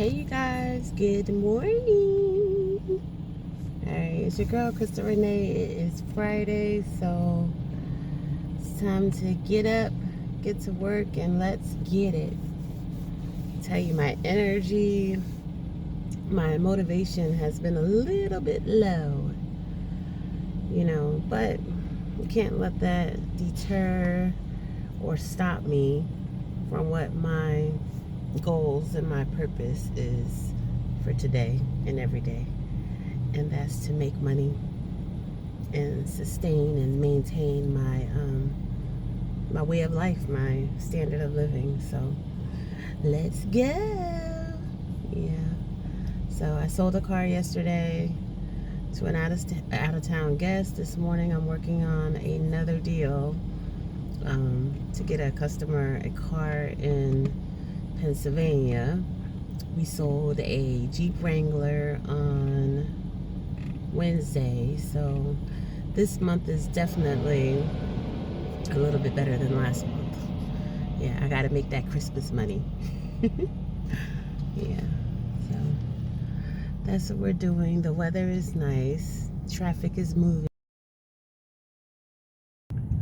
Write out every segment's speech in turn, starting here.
Hey you guys, good morning. Alright, it's your girl Krista Renee. It is Friday, so it's time to get up, get to work, and let's get it. Tell you, my energy, my motivation has been a little bit low, but you can't let that deter or stop me from what my goals and my purpose is for today and every day, and that's to make money and sustain and maintain my way of life, my standard of living. So let's go. Yeah, so I sold a car yesterday to an out of town guest. This morning I'm working on another deal to get a customer a car in Pennsylvania. We sold a Jeep Wrangler on Wednesday, so this month is definitely a little bit better than last month. Yeah, I gotta make that Christmas money. Yeah, so that's what we're doing. The weather is nice, traffic is moving.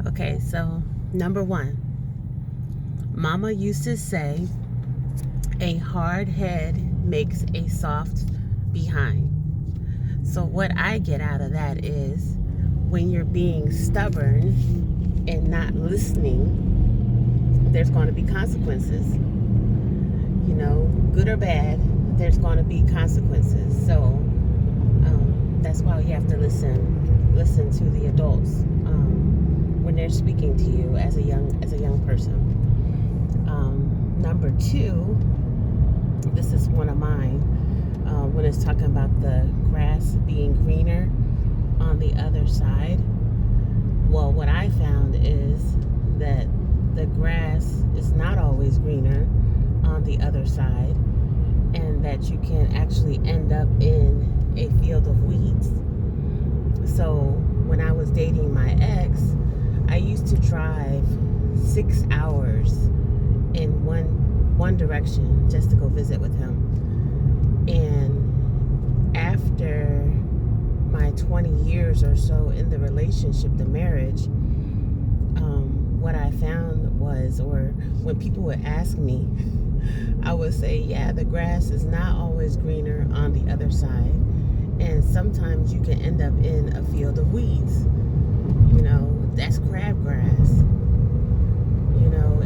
Okay, so number one, Mama used to say, a hard head makes a soft behind. So what I get out of that is, when you're being stubborn and not listening, there's going to be consequences. Good or bad, there's going to be consequences. So that's why you have to listen to the adults when they're speaking to you as a young person. Number two, this is one of mine, when it's talking about the grass being greener on the other side. Well, what I found is that the grass is not always greener on the other side, and that you can actually end up in a field of weeds. So when I was dating my ex, I used to drive 6 hours in one direction just to go visit with him. And after my 20 years or so in the relationship, the marriage, what I found was, or when people would ask me, I would say, yeah, the grass is not always greener on the other side, and sometimes you can end up in a field of weeds. That's crabgrass.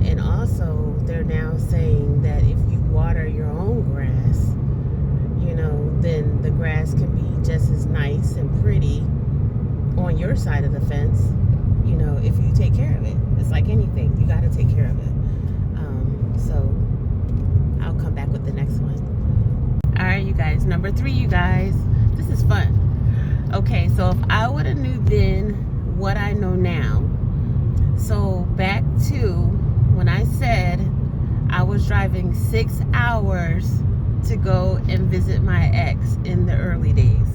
And also they're now saying that if you water your own grass, then the grass can be just as nice and pretty on your side of the fence, if you take care of it. It's like anything, you got to take care of it. So I'll come back with the next one. All right, you guys. Number three, you guys. This is fun. Okay, so if I would have knew then what I know now. So back to when I said I was driving 6 hours to go and visit my ex in the early days.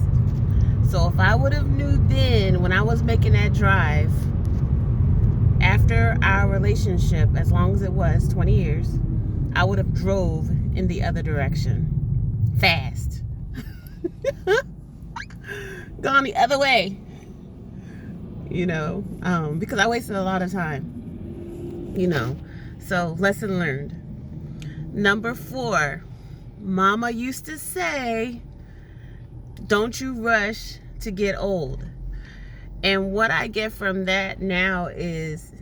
So if I would have knew then, when I was making that drive, after our relationship, as long as it was 20 years, I would have drove in the other direction, fast. Gone the other way, because I wasted a lot of time, so lesson learned. Number four, Mama used to say, don't you rush to get old. And what I get from that now is,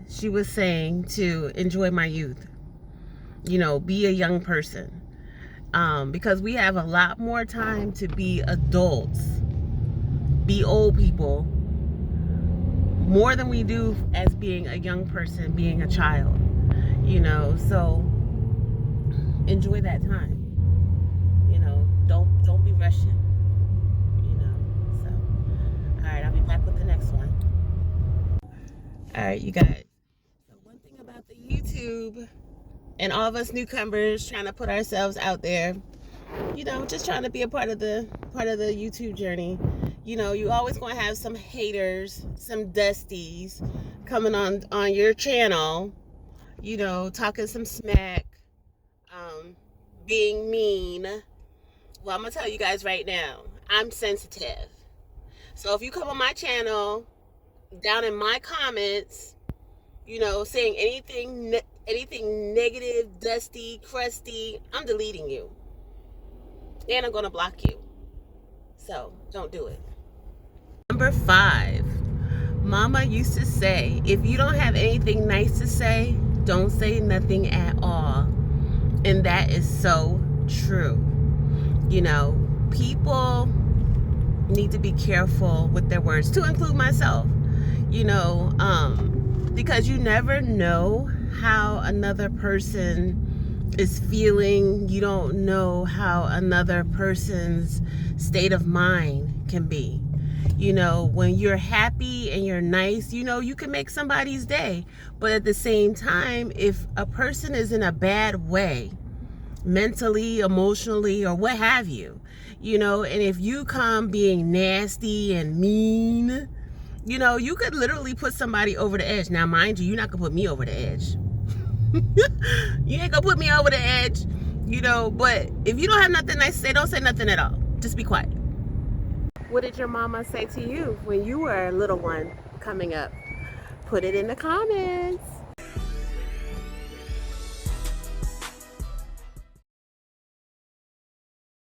she was saying to enjoy my youth, be a young person, because we have a lot more time to be adults, be old people, more than we do as being a young person, being a child, so enjoy that time. Don't be rushing, so all right, I'll be back with the next one. All right, you guys, so one thing about the YouTube and all of us newcomers trying to put ourselves out there, just trying to be a part of the YouTube journey. You always gonna have some haters, some dusties coming on your channel, talking some smack, being mean. Well, I'm gonna tell you guys right now, I'm sensitive. So if you come on my channel, down in my comments, saying anything negative, dusty, crusty, I'm deleting you. And I'm gonna block you. So don't do it. Number 5. Mama used to say, if you don't have anything nice to say, don't say nothing at all. And that is so true. People need to be careful with their words, to include myself, because you never know how another person is feeling. You don't know how another person's state of mind can be. When you're happy and you're nice, you can make somebody's day. But at the same time, if a person is in a bad way, mentally, emotionally, or what have you, and if you come being nasty and mean, you could literally put somebody over the edge. Now, mind you, you're not gonna put me over the edge. You ain't gonna put me over the edge, but if you don't have nothing nice to say, don't say nothing at all. Just be quiet. What did your mama say to you when you were a little one coming up? Put it in the comments.